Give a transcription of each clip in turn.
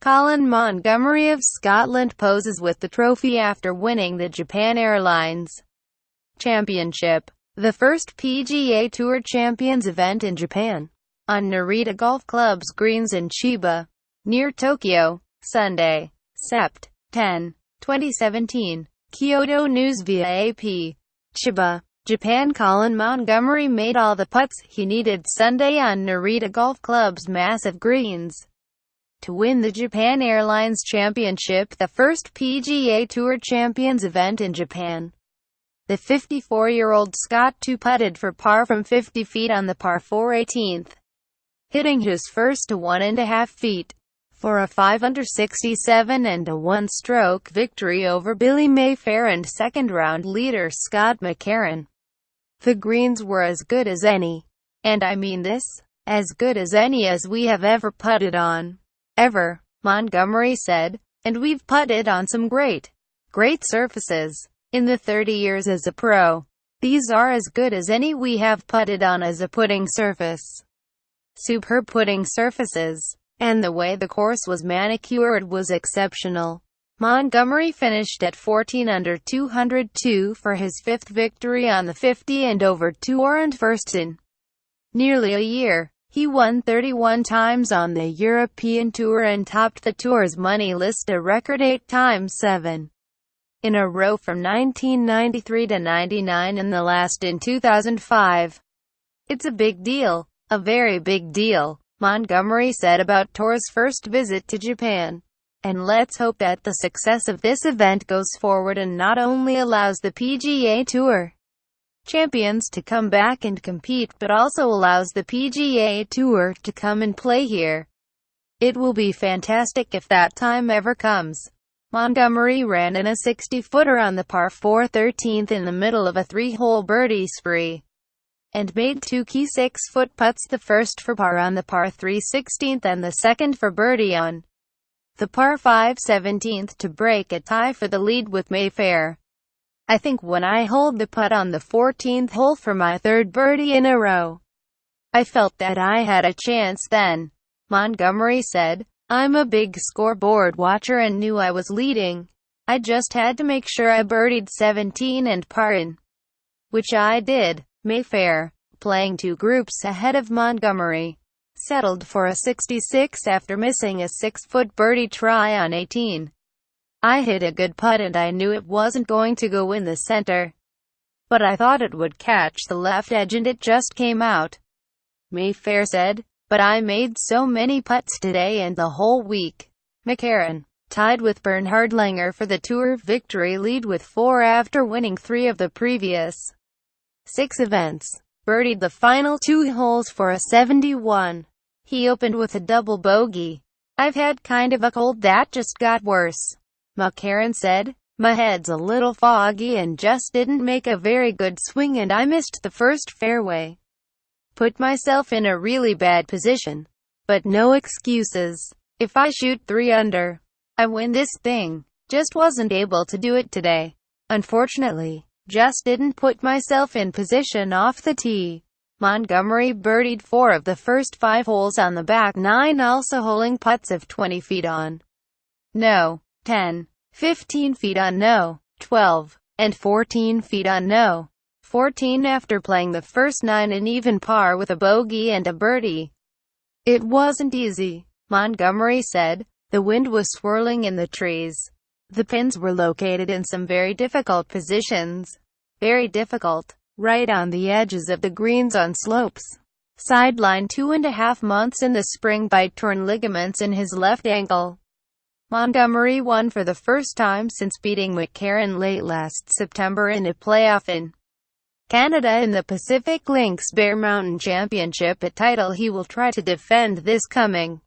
Colin Montgomerie of Scotland poses with the trophy after winning the Japan Airlines Championship, the first PGA Tour Champions event in Japan, on Narita Golf Club's greens in Chiba, near Tokyo, Sunday, Sept. 10, 2017. Kyodo News via AP. Chiba, Japan. Colin Montgomerie made all the putts he needed Sunday on Narita Golf Club's massive greens to win the Japan Airlines Championship, the first PGA Tour Champions event in Japan. The 54-year-old Scot two-putted for par from 50 feet on the par 4 18th, hitting his first to 1.5 feet, for a 567 and a one-stroke victory over Billy Mayfair and second-round leader Scott McCarron. The greens were as good as any, and I mean this, as good as any as we have ever putted on. Ever, Montgomerie said, and we've putted on some great surfaces. In the 30 years as a pro, these are as good as any we have putted on as a putting surface. Superb putting surfaces, and the way the course was manicured was exceptional. Montgomerie finished at 14 under 202 for his fifth victory on the 50 and over tour and first in nearly a year. He won 31 times on the European Tour and topped the tour's money list a record 8 times, 7 in a row from 1993 to 99 and the last in 2005. It's a big deal, a very big deal, Montgomerie said about tour's first visit to Japan. And let's hope that the success of this event goes forward and not only allows the PGA Tour Champions to come back and compete but also allows the PGA Tour to come and play here. It will be fantastic if that time ever comes. Montgomerie ran in a 60-footer on the par 4 13th in the middle of a 3-hole birdie spree, and made 2 key 6-foot putts, the first for par on the par 3 16th and the second for birdie on the par 5 17th to break a tie for the lead with Mayfair. I think when I holed the putt on the 14th hole for my third birdie in a row, I felt that I had a chance then, Montgomerie said. I'm a big scoreboard watcher and knew I was leading. I just had to make sure I birdied 17 and par in, which I did. Mayfair, playing 2 groups ahead of Montgomerie, settled for a 66 after missing a 6-foot birdie try on 18. I hit a good putt and I knew it wasn't going to go in the center, but I thought it would catch the left edge and it just came out, Mayfair said. But I made so many putts today and the whole week. McCarron, tied with Bernhard Langer for the Tour victory lead with 4 after winning 3 of the previous 6 events, birdied the final 2 holes for a 71. He opened with a double bogey. I've had kind of a cold that just got worse, McCarron said. My head's a little foggy and just didn't make a very good swing and I missed the first fairway. Put myself in a really bad position. But no excuses. If I shoot 3 under, I win this thing. Just wasn't able to do it today. Unfortunately, just didn't put myself in position off the tee. Montgomerie birdied 4 of the first 5 holes on the back 9, also holing putts of 20 feet on no, 10, 15 feet on no, 12, and 14 feet on no, 14 after playing the first 9 in even par with a bogey and a birdie. It wasn't easy, Montgomerie said. The wind was swirling in the trees. The pins were located in some very difficult positions. Very difficult. Right on the edges of the greens on slopes. Sidelined 2.5 months in the spring by torn ligaments in his left ankle. Montgomerie won for the first time since beating McCarron late last September in a playoff in Canada in the Pacific Links Bear Mountain Championship, a title he will try to defend this coming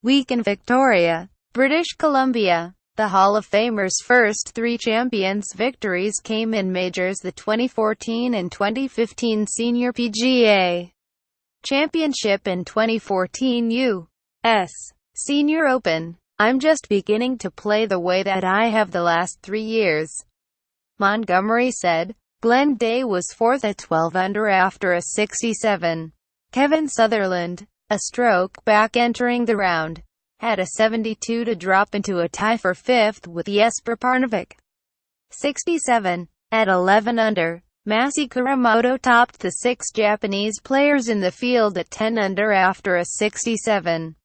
week in Victoria, British Columbia. The Hall of Famer's first 3 Champions victories came in majors: the 2014 and 2015 Senior PGA Championship and 2014 U.S. Senior Open. I'm just beginning to play the way that I have the last 3 years, Montgomerie said. Glenn Day was 4th at 12 under after a 67. Kevin Sutherland, a stroke back entering the round, had a 72 to drop into a tie for fifth with Jesper Parnevik. 67. At 11 under, Masi Kuramoto topped the six Japanese players in the field at 10 under after a 67.